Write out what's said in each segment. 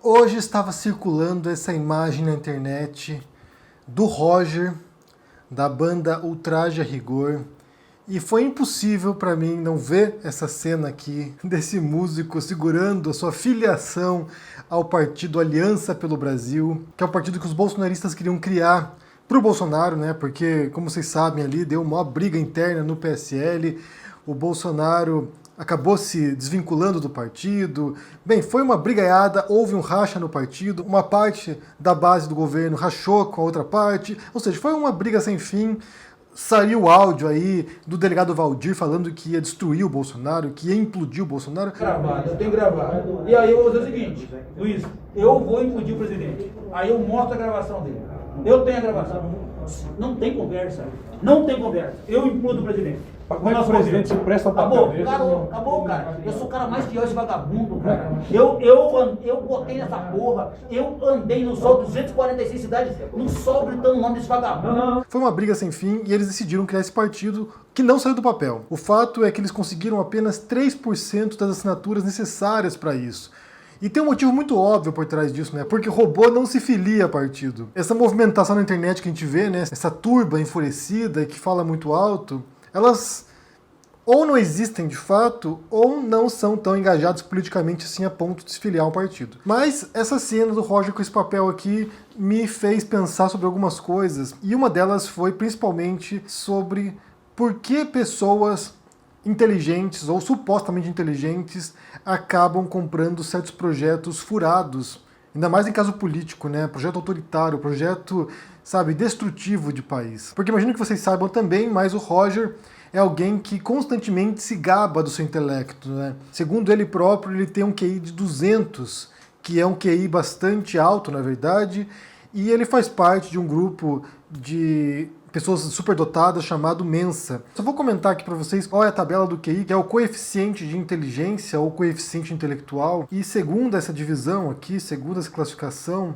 Hoje estava circulando essa imagem na internet do Roger, da banda Ultraje a Rigor, e foi impossível para mim não ver essa cena aqui desse músico segurando a sua filiação ao partido Aliança pelo Brasil, que é o partido que os bolsonaristas queriam criar para o Bolsonaro, né? Porque, como vocês sabem, ali deu uma briga interna no PSL, o Bolsonaro acabou se desvinculando do partido. Bem, foi uma brigaiada, houve um racha no partido, uma parte da base do governo rachou com a outra parte, ou seja, foi uma briga sem fim. Saiu o áudio aí do delegado Valdir falando que ia destruir o Bolsonaro, que ia implodir o Bolsonaro. Gravado, eu tenho gravado. E aí eu vou dizer o seguinte, Luiz, eu vou implodir o presidente. Aí eu mostro a gravação dele. Eu tenho a gravação. Não tem conversa. Não tem conversa. Eu implodo o presidente. Como é que o presidente se presta para papel? Acabou, cara. Eu sou o cara mais fiel, esse vagabundo, cara. Eu botei nessa porra, eu andei no sol 246 cidades, no sol gritando o nome desse vagabundo. Foi uma briga sem fim e eles decidiram criar esse partido que não saiu do papel. O fato é que eles conseguiram apenas 3% das assinaturas necessárias para isso. E tem um motivo muito óbvio por trás disso, né? Porque robô não se filia a partido. Essa movimentação na internet que a gente vê, né? Essa turba enfurecida e que fala muito alto, elas ou não existem de fato, ou não são tão engajados politicamente assim a ponto de se filiar a um partido. Mas essa cena do Roger com esse papel aqui me fez pensar sobre algumas coisas, e uma delas foi principalmente sobre por que pessoas inteligentes ou supostamente inteligentes acabam comprando certos projetos furados, ainda mais em caso político, né? Projeto autoritário, projeto, sabe, destrutivo de país. Porque imagino que vocês saibam também, mas o Roger é alguém que constantemente se gaba do seu intelecto, né? Segundo ele próprio, ele tem um QI de 200, que é um QI bastante alto, na verdade, e ele faz parte de um grupo de pessoas superdotadas chamado Mensa. Só vou comentar aqui para vocês qual é a tabela do QI, que é o coeficiente de inteligência ou coeficiente intelectual. E segundo essa divisão aqui, segundo essa classificação,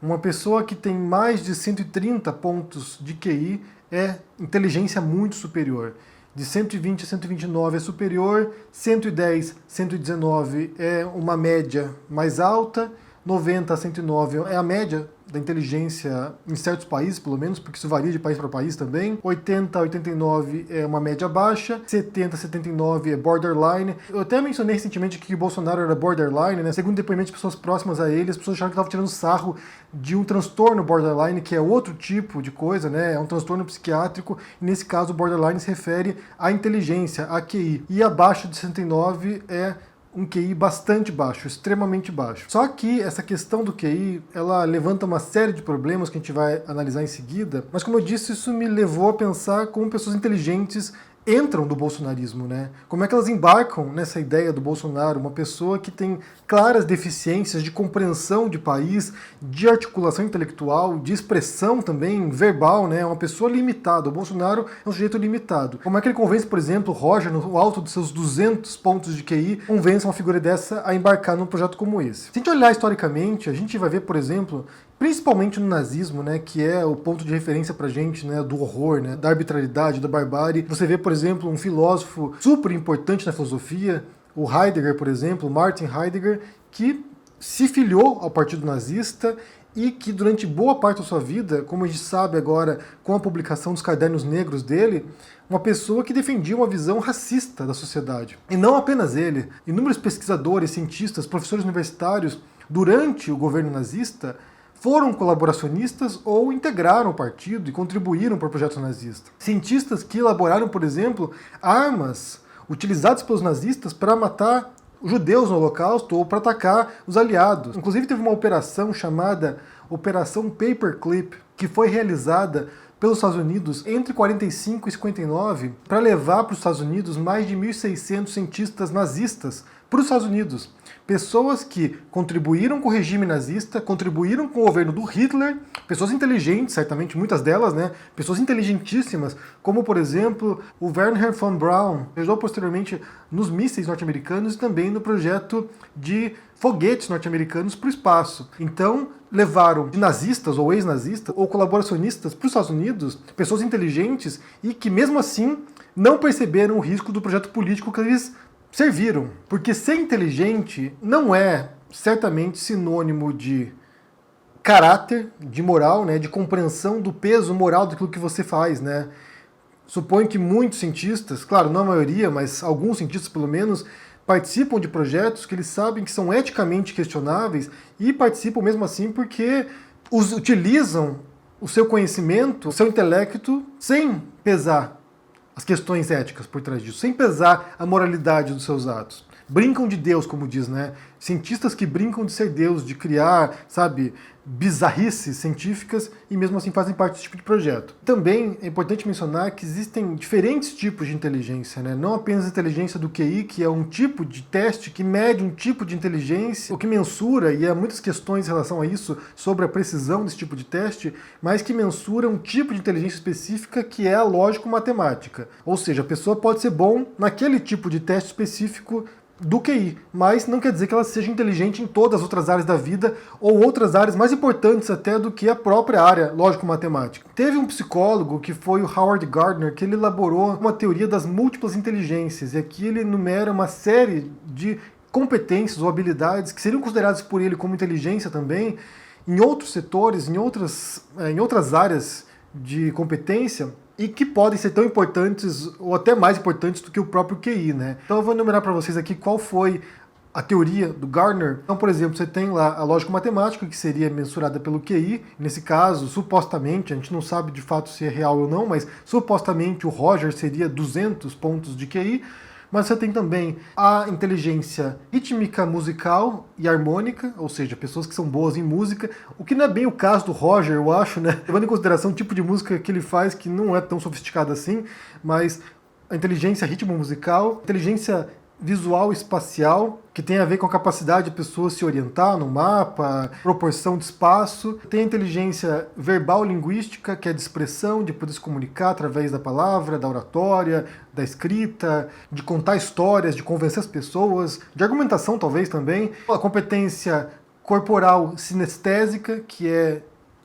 uma pessoa que tem mais de 130 pontos de QI é inteligência muito superior. De 120 a 129 é superior, 110, 119 é uma média mais alta, 90 a 109 é a média da inteligência em certos países, pelo menos, porque isso varia de país para país também. 80 a 89 é uma média baixa, 70 a 79 é borderline. Eu até mencionei recentemente que o Bolsonaro era borderline, né? Segundo depoimento de pessoas próximas a ele, as pessoas acharam que estavam tirando sarro de um transtorno borderline, que é outro tipo de coisa, né? É um transtorno psiquiátrico, e nesse caso o borderline se refere à inteligência, à QI. E abaixo de 69 é um QI bastante baixo, extremamente baixo. Só que essa questão do QI, ela levanta uma série de problemas que a gente vai analisar em seguida, mas como eu disse, isso me levou a pensar como pessoas inteligentes entram do bolsonarismo, né? Como é que elas embarcam nessa ideia do Bolsonaro, uma pessoa que tem claras deficiências de compreensão de país, de articulação intelectual, de expressão também verbal, né? Uma pessoa limitada. O Bolsonaro é um sujeito limitado. Como é que ele convence, por exemplo, o Roger, no alto dos seus 200 pontos de QI, convence uma figura dessa a embarcar num projeto como esse? Se a gente olhar historicamente, a gente vai ver, por exemplo, principalmente no nazismo, né, que é o ponto de referência pra gente, né, do horror, né, da arbitrariedade, da barbárie. Você vê, por exemplo, um filósofo super importante na filosofia, o Heidegger, por exemplo, Martin Heidegger, que se filiou ao partido nazista e que durante boa parte da sua vida, como a gente sabe agora com a publicação dos cadernos negros dele, uma pessoa que defendia uma visão racista da sociedade. E não apenas ele, inúmeros pesquisadores, cientistas, professores universitários, durante o governo nazista, foram colaboracionistas ou integraram o partido e contribuíram para o projeto nazista. Cientistas que elaboraram, por exemplo, armas utilizadas pelos nazistas para matar os judeus no Holocausto ou para atacar os aliados. Inclusive teve uma operação chamada Operação Paperclip, que foi realizada pelos Estados Unidos entre 45 e 59 para levar para os Estados Unidos mais de 1.600 cientistas nazistas para os Estados Unidos. Pessoas que contribuíram com o regime nazista, contribuíram com o governo do Hitler, pessoas inteligentes, certamente muitas delas, né? Pessoas inteligentíssimas, como por exemplo o Wernher von Braun, que ajudou posteriormente nos mísseis norte-americanos e também no projeto de foguetes norte-americanos para o espaço. Então, levaram de nazistas ou ex-nazistas ou colaboracionistas para os Estados Unidos, pessoas inteligentes e que mesmo assim não perceberam o risco do projeto político que eles serviram. Porque ser inteligente não é certamente sinônimo de caráter, de moral, né, de compreensão do peso moral daquilo que você faz, né? Suponho que muitos cientistas, claro, não a maioria, mas alguns cientistas pelo menos, participam de projetos que eles sabem que são eticamente questionáveis e participam mesmo assim porque utilizam o seu conhecimento, o seu intelecto, sem pesar as questões éticas por trás disso, sem pesar a moralidade dos seus atos. Brincam de Deus, como diz, né? Cientistas que brincam de ser Deus, de criar, sabe, bizarrices científicas e mesmo assim fazem parte desse tipo de projeto. Também é importante mencionar que existem diferentes tipos de inteligência, né? Não apenas a inteligência do QI, que é um tipo de teste que mede um tipo de inteligência, o que mensura, e há muitas questões em relação a isso, sobre a precisão desse tipo de teste, mas que mensura um tipo de inteligência específica que é a lógico-matemática. Ou seja, a pessoa pode ser bom naquele tipo de teste específico do QI, mas não quer dizer que ela seja inteligente em todas as outras áreas da vida ou outras áreas mais importantes até do que a própria área lógico-matemática. Teve um psicólogo que foi o Howard Gardner que ele elaborou uma teoria das múltiplas inteligências e aqui ele enumera uma série de competências ou habilidades que seriam consideradas por ele como inteligência também em outros setores, em outras áreas de competência e que podem ser tão importantes ou até mais importantes do que o próprio QI, né? Então eu vou enumerar para vocês aqui qual foi a teoria do Gardner. Então, por exemplo, você tem lá a lógico-matemática, que seria mensurada pelo QI. Nesse caso, supostamente, a gente não sabe de fato se é real ou não, mas supostamente o Roger seria 200 pontos de QI. Mas você tem também a inteligência rítmica, musical e harmônica, ou seja, pessoas que são boas em música, o que não é bem o caso do Roger, eu acho, né? Levando em consideração o tipo de música que ele faz, que não é tão sofisticado assim, mas a inteligência ritmo-musical, inteligência visual e espacial, que tem a ver com a capacidade de pessoas se orientar no mapa, proporção de espaço. Tem a inteligência verbal linguística, que é de expressão, de poder se comunicar através da palavra, da oratória, da escrita, de contar histórias, de convencer as pessoas, de argumentação talvez também. A competência corporal sinestésica, que é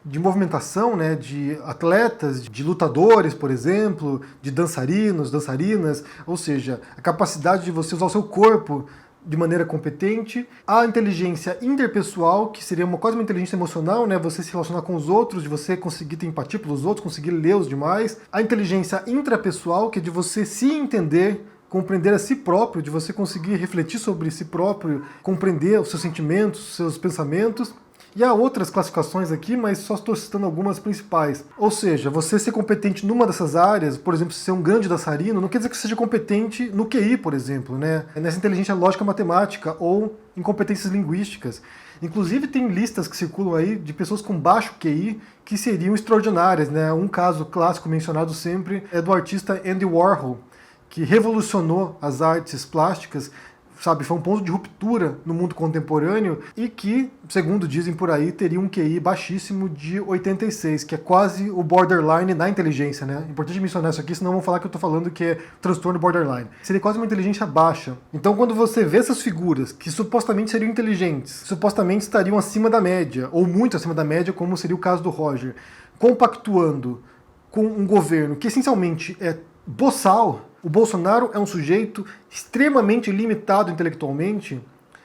de movimentação, né, de atletas, de lutadores, por exemplo, de dançarinos, dançarinas, ou seja, a capacidade de você usar o seu corpo de maneira competente. A inteligência interpessoal, que seria quase uma inteligência emocional, né, você se relacionar com os outros, de você conseguir ter empatia pelos outros, conseguir ler os demais. A inteligência intrapessoal, que é de você se entender, compreender a si próprio, de você conseguir refletir sobre si próprio, compreender os seus sentimentos, os seus pensamentos. E há outras classificações aqui, mas só estou citando algumas principais. Ou seja, você ser competente numa dessas áreas, por exemplo, ser um grande dançarino, não quer dizer que você seja competente no QI, por exemplo, né? Nessa inteligência lógica matemática ou em competências linguísticas. Inclusive tem listas que circulam aí de pessoas com baixo QI que seriam extraordinárias, né? Um caso clássico mencionado sempre é do artista Andy Warhol, que revolucionou as artes plásticas, sabe, foi um ponto de ruptura no mundo contemporâneo e que, segundo dizem por aí, teria um QI baixíssimo de 86, que é quase o borderline da inteligência, né? Importante mencionar isso aqui, senão vão falar que eu tô falando que é transtorno borderline. Seria quase uma inteligência baixa. Então, quando você vê essas figuras que supostamente seriam inteligentes, supostamente estariam acima da média, ou muito acima da média, como seria o caso do Roger, compactuando com um governo que essencialmente é boçal. O Bolsonaro é um sujeito extremamente limitado intelectualmente.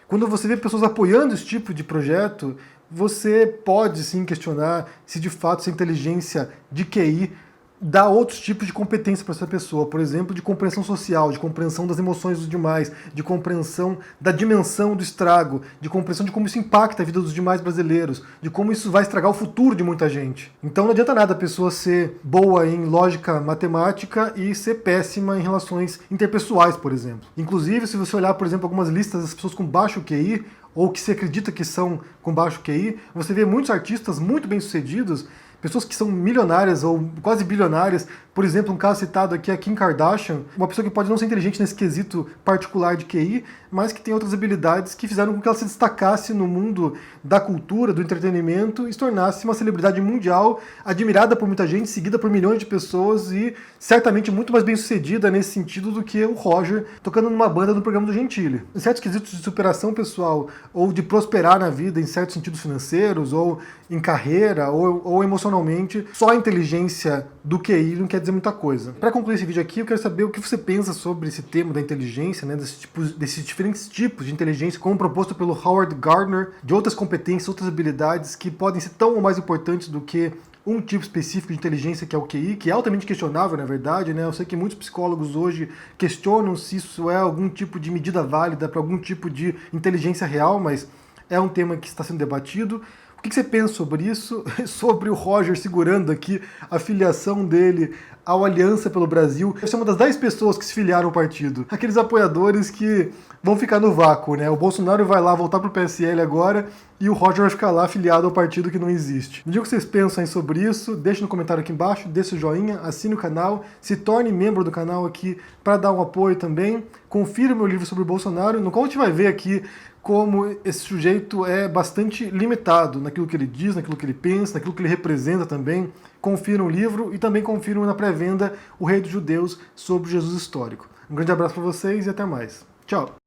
Quando você vê pessoas apoiando esse tipo de projeto, você pode sim questionar se de fato essa inteligência de QI dá outros tipos de competência para essa pessoa, por exemplo, de compreensão social, de compreensão das emoções dos demais, de compreensão da dimensão do estrago, de compreensão de como isso impacta a vida dos demais brasileiros, de como isso vai estragar o futuro de muita gente. Então não adianta nada a pessoa ser boa em lógica matemática e ser péssima em relações interpessoais, por exemplo. Inclusive, se você olhar, por exemplo, algumas listas das pessoas com baixo QI, ou que se acredita que são com baixo QI, você vê muitos artistas muito bem-sucedidos, pessoas que são milionárias ou quase bilionárias. Por exemplo, um caso citado aqui é a Kim Kardashian, uma pessoa que pode não ser inteligente nesse quesito particular de QI, mas que tem outras habilidades que fizeram com que ela se destacasse no mundo da cultura, do entretenimento e se tornasse uma celebridade mundial, admirada por muita gente, seguida por milhões de pessoas e certamente muito mais bem-sucedida nesse sentido do que o Roger tocando numa banda no programa do Gentili. Em certos quesitos de superação pessoal ou de prosperar na vida em certos sentidos financeiros ou em carreira ou emocionalmente, personalmente, só a inteligência do QI não quer dizer muita coisa. Para concluir esse vídeo aqui, eu quero saber o que você pensa sobre esse tema da inteligência, né, desses diferentes tipos de inteligência, como proposto pelo Howard Gardner, de outras competências, outras habilidades que podem ser tão ou mais importantes do que um tipo específico de inteligência, que é o QI, que é altamente questionável, na verdade, né? Eu sei que muitos psicólogos hoje questionam se isso é algum tipo de medida válida para algum tipo de inteligência real, mas é um tema que está sendo debatido. O que você pensa sobre isso? Sobre o Roger segurando aqui a filiação dele ao Aliança pelo Brasil. Essa é uma das 10 pessoas que se filiaram ao partido. Aqueles apoiadores que vão ficar no vácuo, né? O Bolsonaro vai lá voltar pro PSL agora e o Roger vai ficar lá afiliado ao partido que não existe. Me diga o que vocês pensam aí sobre isso, deixe no comentário aqui embaixo, deixe o joinha, assine o canal, se torne membro do canal aqui para dar um apoio também. Confira o meu livro sobre o Bolsonaro, no qual a gente vai ver aqui como esse sujeito é bastante limitado naquilo que ele diz, naquilo que ele pensa, naquilo que ele representa também. Confiram o livro e também confiram na pré-venda O Rei dos Judeus sobre Jesus Histórico. Um grande abraço para vocês e até mais. Tchau!